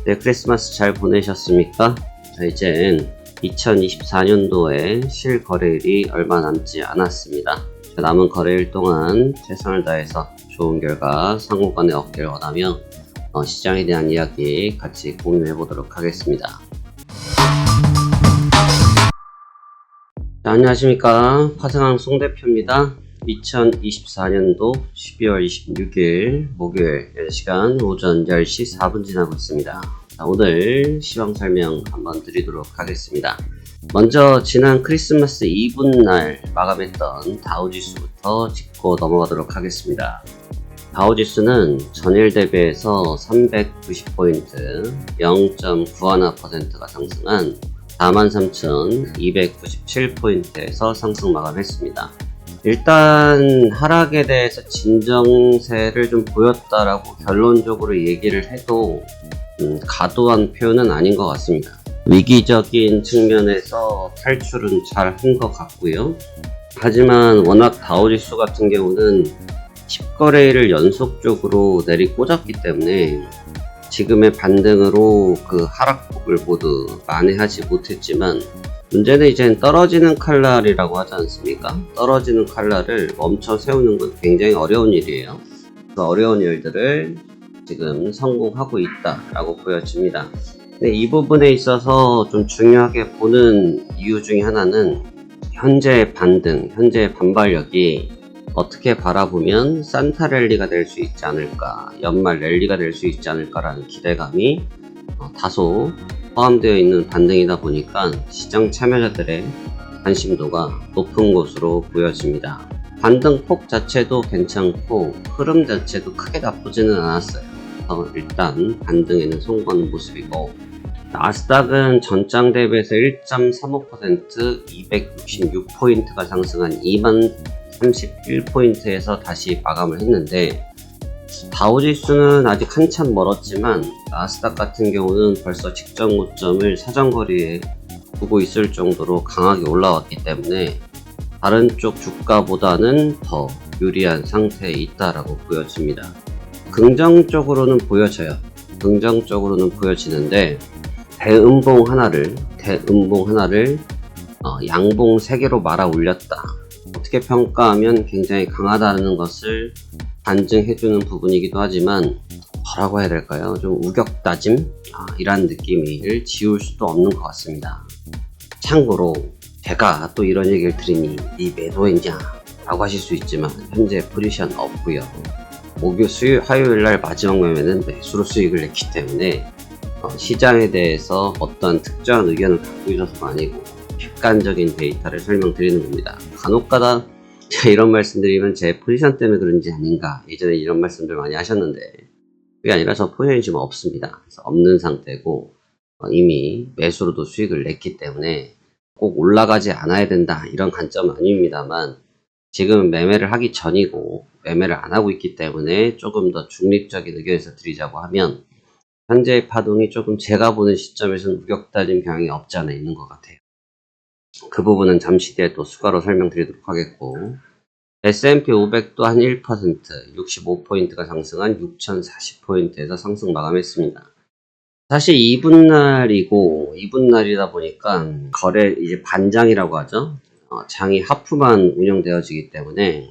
네, 크리스마스 잘 보내셨습니까? 자, 이젠 2024년도에 실거래일이 얼마 남지 않았습니다. 남은 거래일 동안 최선을 다해서 좋은 결과 상호간에 얻기를 원하며 시장에 대한 이야기 같이 공유해 보도록 하겠습니다. 자, 안녕하십니까. 화성항 송대표입니다. 2024년도 12월 26일 목요일 6시간 오전 10시 4분 지나고 있습니다. 자, 오늘 시황 설명 한번 드리도록 하겠습니다. 먼저 지난 크리스마스 이브날 마감했던 다우지수부터 짚고 넘어가도록 하겠습니다. 다우지수는 전일 대비해서 390포인트 0.91%가 상승한 43,297포인트에서 상승 마감했습니다. 일단 하락에 대해서 진정세를 좀 보였다라고 결론적으로 얘기를 해도 과도한 표현은 아닌 것 같습니다. 위기적인 측면에서 탈출은 잘 한 것 같고요. 하지만 워낙 다우지수 같은 경우는 10거래일을 연속적으로 내리꽂았기 때문에 지금의 반등으로 그 하락폭을 모두 만회하지 못했지만 문제는 이젠 떨어지는 칼날이라고 하지 않습니까? 떨어지는 칼날을 멈춰 세우는 건 굉장히 어려운 일이에요. 그 어려운 일들을 지금 성공하고 있다라고 보여집니다. 근데 이 부분에 있어서 좀 중요하게 보는 이유 중에 하나는 현재의 반등, 현재의 반발력이 어떻게 바라보면 산타 랠리가 될 수 있지 않을까, 연말 랠리가 될 수 있지 않을까라는 기대감이 다소 포함되어 있는 반등이다 보니까 시장 참여자들의 관심도가 높은 것으로 보여집니다. 반등폭 자체도 괜찮고 흐름 자체도 크게 나쁘지는 않았어요. 일단 반등에는 성공하는 모습이고, 나스닥은 전장 대비해서 1.35% 266포인트가 상승한 2031포인트에서 다시 마감을 했는데, 다우지수는 아직 한참 멀었지만 나스닥 같은 경우는 벌써 직전 고점을 사정거리에 두고 있을 정도로 강하게 올라왔기 때문에 다른 쪽 주가보다는 더 유리한 상태에 있다라고 보여집니다. 긍정적으로는 보여지는데 대음봉 하나를 양봉 3개로 말아 올렸다. 어떻게 평가하면 굉장히 강하다는 것을 반증해주는 부분이기도 하지만 뭐라고 해야 될까요? 좀 우격다짐? 이란 느낌을 지울 수도 없는 것 같습니다. 참고로 제가 또 이런 얘기를 드리니 이 매도했냐? 라고 하실 수 있지만 현재 포지션 없고요. 화요일날 마지막 매매는 매수로 수익을 냈기 때문에 시장에 대해서 어떤 특정한 의견을 갖고 있어서가 아니고 객관적인 데이터를 설명드리는 겁니다. 간혹가다 이런 말씀드리면 제 포지션 때문에 그런지 아닌가, 예전에 이런 말씀들 많이 하셨는데 그게 아니라 저 포지션이 지금 없습니다. 그래서 없는 상태고 이미 매수로도 수익을 냈기 때문에 꼭 올라가지 않아야 된다 이런 관점은 아닙니다만, 지금 매매를 하기 전이고 매매를 안 하고 있기 때문에 조금 더 중립적인 의견에서 드리자고 하면 현재의 파동이 조금 제가 보는 시점에서는 우격다짐 경향이 없지 않아 있는 것 같아요. 그 부분은 잠시 뒤에 또 추가로 설명드리도록 하겠고, S&P 500도 한 1%, 65포인트가 상승한 6040포인트에서 상승 마감했습니다. 사실 이분날이다 보니까 거래 이제 반장이라고 하죠. 장이 하프만 운영되어지기 때문에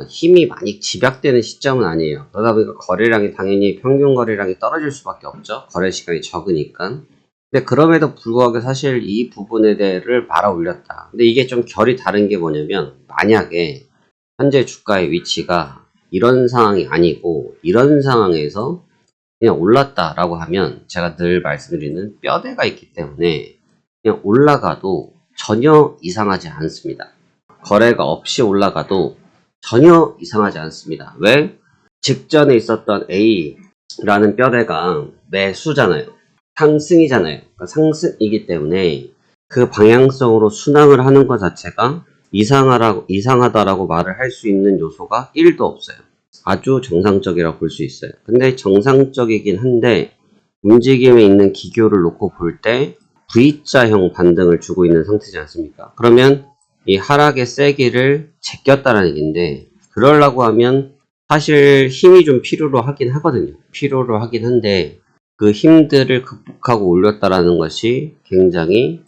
힘이 많이 집약되는 시점은 아니에요. 그러다 보니까 거래량이 당연히 평균 거래량이 떨어질 수밖에 없죠. 거래 시간이 적으니까. 근데 그럼에도 불구하고 사실 이 부분에 대해를 말아 올렸다. 근데 이게 좀 결이 다른 게 뭐냐면, 만약에 현재 주가의 위치가 이런 상황이 아니고 이런 상황에서 그냥 올랐다라고 하면 제가 늘 말씀드리는 뼈대가 있기 때문에 그냥 올라가도 전혀 이상하지 않습니다. 거래가 없이 올라가도 전혀 이상하지 않습니다. 왜? 직전에 있었던 A라는 뼈대가 매수잖아요. 상승이잖아요. 그러니까 상승이기 때문에 그 방향성으로 순항을 하는 것 자체가 이상하다라고 말을 할 수 있는 요소가 1도 없어요. 아주 정상적이라고 볼 수 있어요. 근데 정상적이긴 한데 움직임에 있는 기교를 놓고 볼 때 V자형 반등을 주고 있는 상태지 않습니까? 그러면 이 하락의 세기를 제꼈다는 얘기인데, 그러려고 하면 사실 힘이 좀 필요로 하긴 하거든요. 필요로 하긴 한데 그 힘들을 극복하고 올렸다라는 것이 굉장히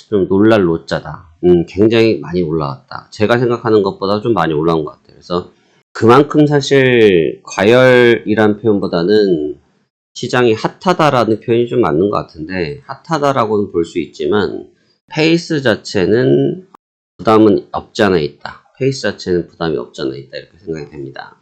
좀 놀랄 노자다. 굉장히 많이 올라왔다. 제가 생각하는 것보다 좀 많이 올라온 것 같아요. 그래서 그만큼 사실 과열이란 표현보다는 시장이 핫하다라는 표현이 좀 맞는 것 같은데, 핫하다라고는 볼 수 있지만 페이스 자체는 부담은 없지 않아 있다. 페이스 자체는 부담이 없지 않아 있다. 이렇게 생각이 됩니다.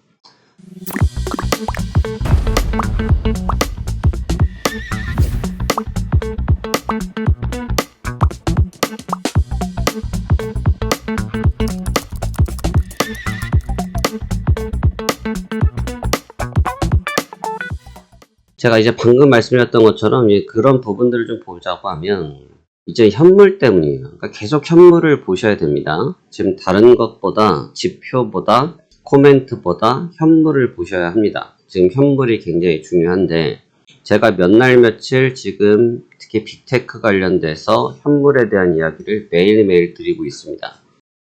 제가 이제 방금 말씀드렸던 것처럼 그런 부분들을 좀 보자고 하면 이제 현물 때문이에요. 그러니까 계속 현물을 보셔야 됩니다. 지금 다른 것보다 지표보다 코멘트보다 현물을 보셔야 합니다. 지금 현물이 굉장히 중요한데, 제가 몇 날 며칠 지금 특히 빅테크 관련돼서 현물에 대한 이야기를 매일매일 드리고 있습니다.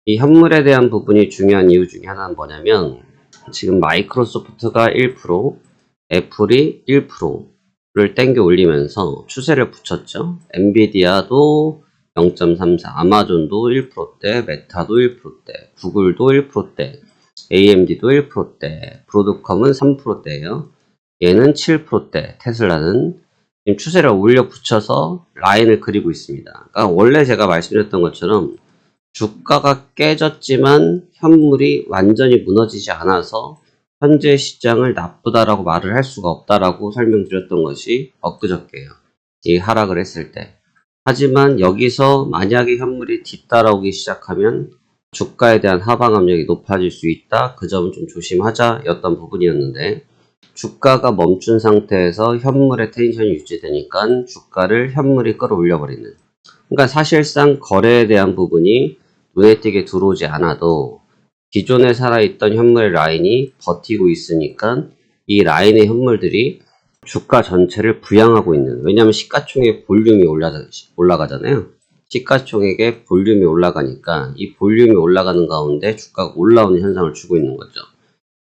이 현물에 대한 부분이 중요한 이유 중에 하나는 뭐냐면, 지금 마이크로소프트가 1%, 애플이 1%를 땡겨 올리면서 추세를 붙였죠. 엔비디아도 0.34, 아마존도 1%대, 메타도 1%대, 구글도 1%대, AMD도 1%대, 브로드컴은 3%대예요. 얘는 7%대, 테슬라는 지금 추세를 올려 붙여서 라인을 그리고 있습니다. 그러니까 원래 제가 말씀드렸던 것처럼 주가가 깨졌지만 현물이 완전히 무너지지 않아서 현재 시장을 나쁘다라고 말을 할 수가 없다라고 설명드렸던 것이 엊그저께요. 이 하락을 했을 때. 하지만 여기서 만약에 현물이 뒤따라오기 시작하면 주가에 대한 하방 압력이 높아질 수 있다. 그 점은 좀 조심하자 였던 부분이었는데, 주가가 멈춘 상태에서 현물의 텐션이 유지되니까 주가를 현물이 끌어올려 버리는. 그러니까 사실상 거래에 대한 부분이 눈에 띄게 들어오지 않아도 기존에 살아있던 현물의 라인이 버티고 있으니까 이 라인의 현물들이 주가 전체를 부양하고 있는, 왜냐하면 시가총액 볼륨이 올라가잖아요. 시가총액의 볼륨이 올라가니까 이 볼륨이 올라가는 가운데 주가가 올라오는 현상을 주고 있는 거죠.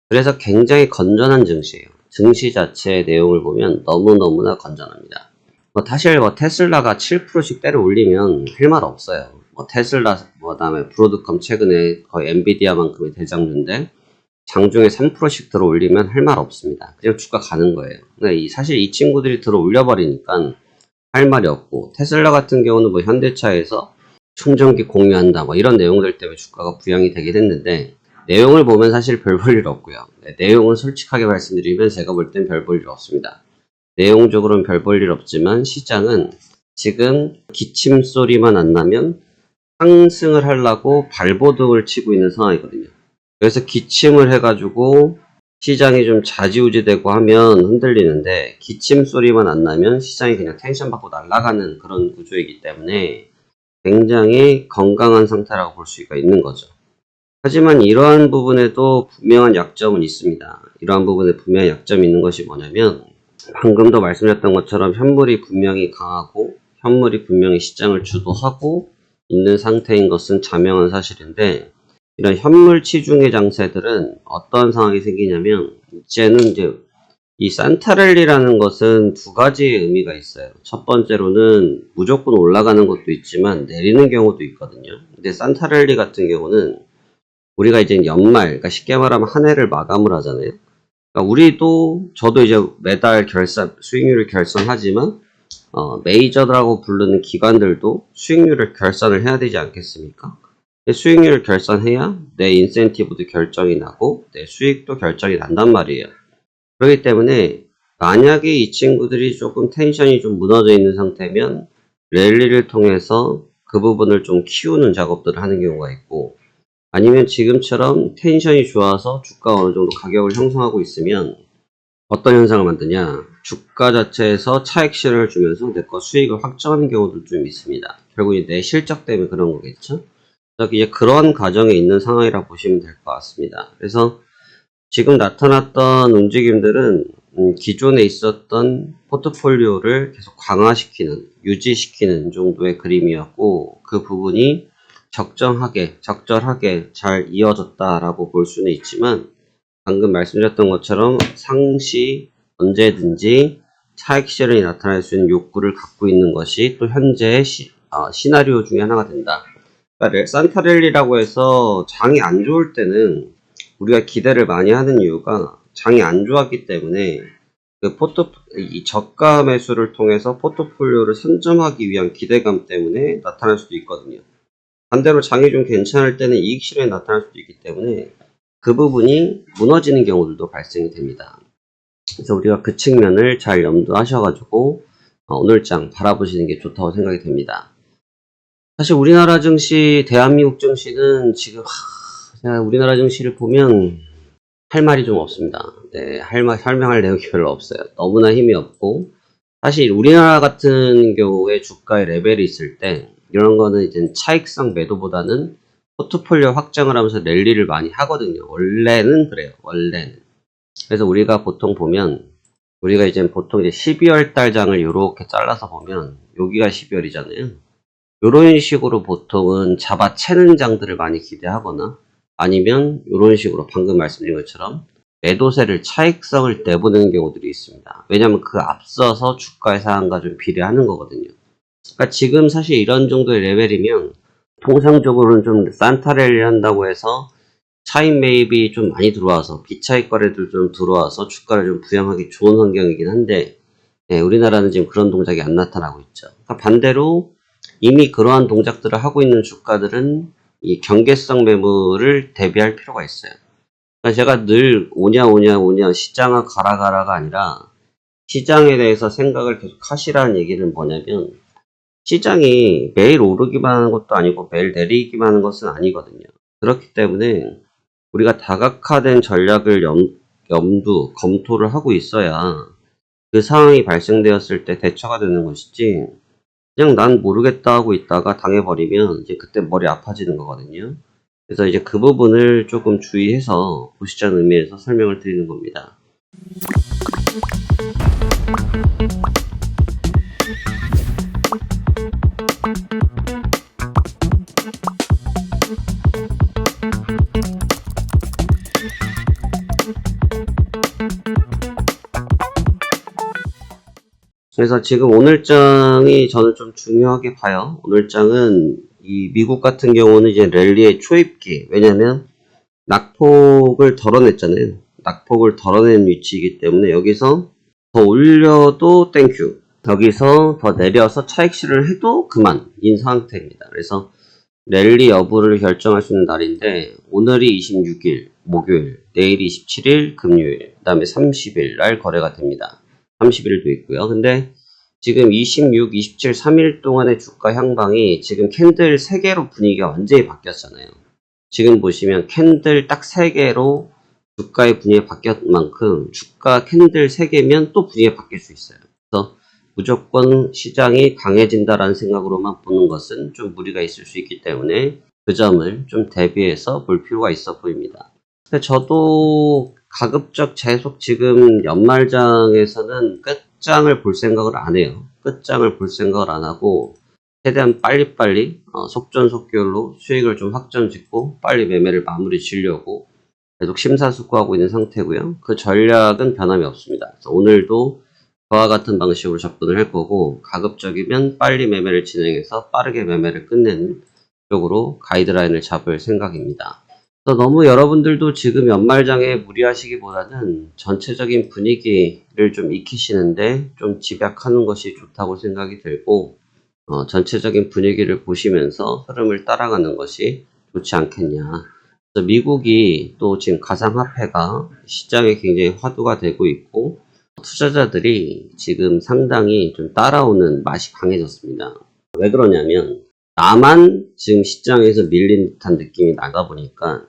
그래서 굉장히 건전한 증시예요. 증시 자체의 내용을 보면 너무너무나 건전합니다. 사실 테슬라가 7%씩 때려 올리면 할 말 없어요. 테슬라, 그다음에 브로드컴 최근에 거의 엔비디아만큼의 대장주인데 장중에 3%씩 들어 올리면 할 말 없습니다. 그냥 주가 가는 거예요. 근데 사실 이 친구들이 들어 올려버리니까 할 말이 없고, 테슬라 같은 경우는 현대차에서 충전기 공유한다 이런 내용들 때문에 주가가 부양이 되긴 했는데, 내용을 보면 사실 별 볼 일 없고요. 내용은 솔직하게 말씀드리면 제가 볼 땐 별 볼 일 없습니다. 내용적으로는 별 볼 일 없지만 시장은 지금 기침 소리만 안 나면 상승을 하려고 발버둥을 치고 있는 상황이거든요. 그래서 기침을 해가지고 시장이 좀 좌지우지되고 하면 흔들리는데, 기침 소리만 안 나면 시장이 그냥 텐션 받고 날아가는 그런 구조이기 때문에 굉장히 건강한 상태라고 볼 수가 있는 거죠. 하지만 이러한 부분에도 분명한 약점은 있습니다. 이러한 부분에 분명한 약점이 있는 것이 뭐냐면, 방금도 말씀드렸던 것처럼 현물이 분명히 강하고 현물이 분명히 시장을 주도하고 있는 상태인 것은 자명한 사실인데, 이런 현물 치중의 장세들은 어떤 상황이 생기냐면, 이제는 이 산타랠리라는 것은 두 가지의 의미가 있어요. 첫 번째로는 무조건 올라가는 것도 있지만 내리는 경우도 있거든요. 근데 산타랠리 같은 경우는 우리가 이제 연말, 그러니까 쉽게 말하면 한 해를 마감을 하잖아요. 그러니까 저도 이제 매달 수익률을 결산하지만, 메이저라고 부르는 기관들도 수익률을 결산을 해야 되지 않겠습니까? 수익률을 결산해야 내 인센티브도 결정이 나고 내 수익도 결정이 난단 말이에요. 그렇기 때문에 만약에 이 친구들이 조금 텐션이 좀 무너져 있는 상태면 랠리를 통해서 그 부분을 좀 키우는 작업들을 하는 경우가 있고, 아니면 지금처럼 텐션이 좋아서 주가가 어느 정도 가격을 형성하고 있으면 어떤 현상을 만드냐, 주가 자체에서 차익 실현을 주면서 내 거 수익을 확정하는 경우도 좀 있습니다. 결국 내 실적 때문에 그런 거겠죠. 그래서 이제 그런 과정에 있는 상황이라고 보시면 될 것 같습니다. 그래서 지금 나타났던 움직임들은 기존에 있었던 포트폴리오를 계속 강화시키는, 유지시키는 정도의 그림이었고, 그 부분이 적절하게 잘 이어졌다라고 볼 수는 있지만, 방금 말씀드렸던 것처럼 상시 언제든지 차익 실현이 나타날 수 있는 욕구를 갖고 있는 것이 또 현재의 시나리오 중에 하나가 된다. 그러니까 산타랠리라고 해서 장이 안 좋을 때는 우리가 기대를 많이 하는 이유가 장이 안 좋았기 때문에 이 저가 매수를 통해서 포트폴리오를 선점하기 위한 기대감 때문에 나타날 수도 있거든요. 반대로 장이 좀 괜찮을 때는 이익 실현이 나타날 수도 있기 때문에 그 부분이 무너지는 경우들도 발생이 됩니다. 그래서 우리가 그 측면을 잘 염두하셔가지고 오늘장 바라보시는 게 좋다고 생각이 됩니다. 사실 우리나라 증시, 대한민국 증시는 지금 우리나라 증시를 보면 할 말이 좀 없습니다. 네, 설명할 내용이 별로 없어요. 너무나 힘이 없고, 사실 우리나라 같은 경우에 주가의 레벨이 있을 때 이런 거는 이제 차익성 매도보다는 포트폴리오 확장을 하면서 랠리를 많이 하거든요. 원래는 그래요. 원래는. 그래서 우리가 보통 보면 우리가 이제 보통 이제 12월 달 장을 이렇게 잘라서 보면 여기가 12월이잖아요. 이런 식으로 보통은 잡아채는 장들을 많이 기대하거나 아니면 이런 식으로 방금 말씀드린 것처럼 매도세를 차익성을 내보내는 경우들이 있습니다. 왜냐하면 그 앞서서 주가의 상한과 좀 비례하는 거거든요. 그러니까 지금 사실 이런 정도의 레벨이면 통상적으로는 좀 산타랠리 한다고 해서 차익 매입이 좀 많이 들어와서 비차익 거래들 좀 들어와서 주가를 좀 부양하기 좋은 환경이긴 한데 우리나라는 지금 그런 동작이 안 나타나고 있죠. 그러니까 반대로 이미 그러한 동작들을 하고 있는 주가들은 이 경계성 매물을 대비할 필요가 있어요. 그러니까 제가 늘 오냐 시장아 가라가 아니라 시장에 대해서 생각을 계속 하시라는 얘기는 뭐냐면 시장이 매일 오르기만 하는 것도 아니고 매일 내리기만 하는 것은 아니거든요. 그렇기 때문에 우리가 다각화된 전략을 검토를 하고 있어야 그 상황이 발생되었을 때 대처가 되는 것이지 그냥 난 모르겠다 하고 있다가 당해버리면 이제 그때 머리 아파지는 거거든요. 그래서 이제 그 부분을 조금 주의해서 보시자는 의미에서 설명을 드리는 겁니다. 그래서 지금 오늘장이 저는 좀 중요하게 봐요. 오늘장은 이 미국 같은 경우는 이제 랠리의 초입기. 왜냐면 낙폭을 덜어냈잖아요. 낙폭을 덜어낸 위치이기 때문에 여기서 더 올려도 땡큐. 여기서 더 내려서 차익 실현을 해도 그만인 상태입니다. 그래서 랠리 여부를 결정할 수 있는 날인데 오늘이 26일 목요일, 내일이 27일 금요일, 그 다음에 30일 날 거래가 됩니다. 30일도 있고요. 근데 지금 26, 27, 3일 동안의 주가 향방이 지금 캔들 3개로 분위기가 완전히 바뀌었잖아요. 지금 보시면 캔들 딱 3개로 주가의 분위기가 바뀌었 만큼 주가 캔들 3개면 또 분위기가 바뀔 수 있어요. 그래서 무조건 시장이 강해진다라는 생각으로만 보는 것은 좀 무리가 있을 수 있기 때문에 그 점을 좀 대비해서 볼 필요가 있어 보입니다. 저도 가급적 계속 지금 연말장에서는 끝장을 볼 생각을 안 해요. 끝장을 볼 생각을 안 하고 최대한 빨리빨리 속전속결로 수익을 좀 확정 짓고 빨리 매매를 마무리 지려고 계속 심사숙고하고 있는 상태고요. 그 전략은 변함이 없습니다. 그래서 오늘도 그와 같은 방식으로 접근을 할 거고 가급적이면 빨리 매매를 진행해서 빠르게 매매를 끝내는 쪽으로 가이드라인을 잡을 생각입니다. 너무 여러분들도 지금 연말장에 무리하시기보다는 전체적인 분위기를 좀 익히시는데 좀 집약하는 것이 좋다고 생각이 들고 전체적인 분위기를 보시면서 흐름을 따라가는 것이 좋지 않겠냐. 그래서 미국이 또 지금 가상화폐가 시장에 굉장히 화두가 되고 있고 투자자들이 지금 상당히 좀 따라오는 맛이 강해졌습니다. 왜 그러냐면 나만 지금 시장에서 밀린 듯한 느낌이 나다 보니까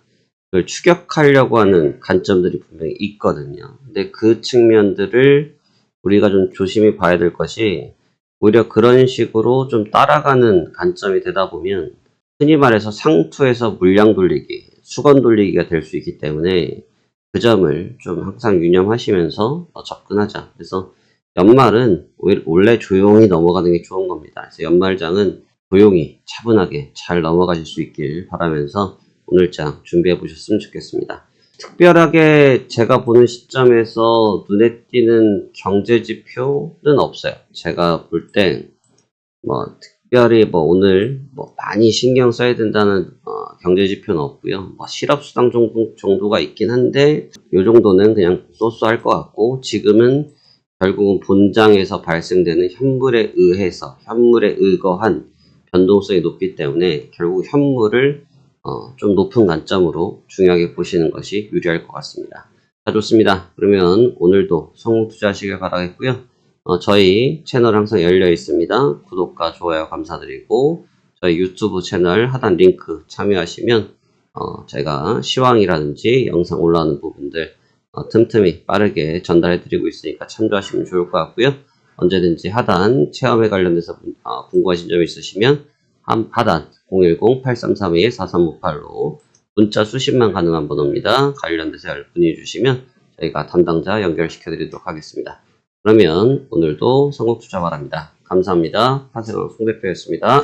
그걸 추격하려고 하는 관점들이 분명히 있거든요. 근데 그 측면들을 우리가 좀 조심히 봐야 될 것이 오히려 그런 식으로 좀 따라가는 관점이 되다 보면 흔히 말해서 상투에서 물량 돌리기, 수건 돌리기가 될 수 있기 때문에 그 점을 좀 항상 유념하시면서 접근하자. 그래서 연말은 원래 조용히 넘어가는 게 좋은 겁니다. 그래서 연말장은 조용히 차분하게 잘 넘어가실 수 있길 바라면서 오늘장 준비해 보셨으면 좋겠습니다. 특별하게 제가 보는 시점에서 눈에 띄는 경제 지표는 없어요. 제가 볼 때 뭐 특별히 뭐 오늘 뭐 많이 신경 써야 된다는 경제 지표는 없고요. 뭐 실업수당 정도가 있긴 한데 요 정도는 그냥 쏘쏘할 것 같고, 지금은 결국은 본장에서 발생되는 현물에 의해서 현물에 의거한 변동성이 높기 때문에 결국 현물을 좀 높은 관점으로 중요하게 보시는 것이 유리할 것 같습니다. 자, 좋습니다. 그러면 오늘도 성공 투자하시길 바라겠고요. 저희 채널 항상 열려 있습니다. 구독과 좋아요 감사드리고, 저희 유튜브 채널 하단 링크 참여하시면 제가 시황이라든지 영상 올라오는 부분들 틈틈이 빠르게 전달해 드리고 있으니까 참조하시면 좋을 것 같고요. 언제든지 하단 체험에 관련돼서 궁금하신 점 있으시면 하단 010-8332-4358로 문자 수신만 가능한 번호입니다. 관련돼서 문의 주시면 저희가 담당자 연결시켜 드리도록 하겠습니다. 그러면 오늘도 성공 투자 바랍니다. 감사합니다. 하세영 송 대표였습니다.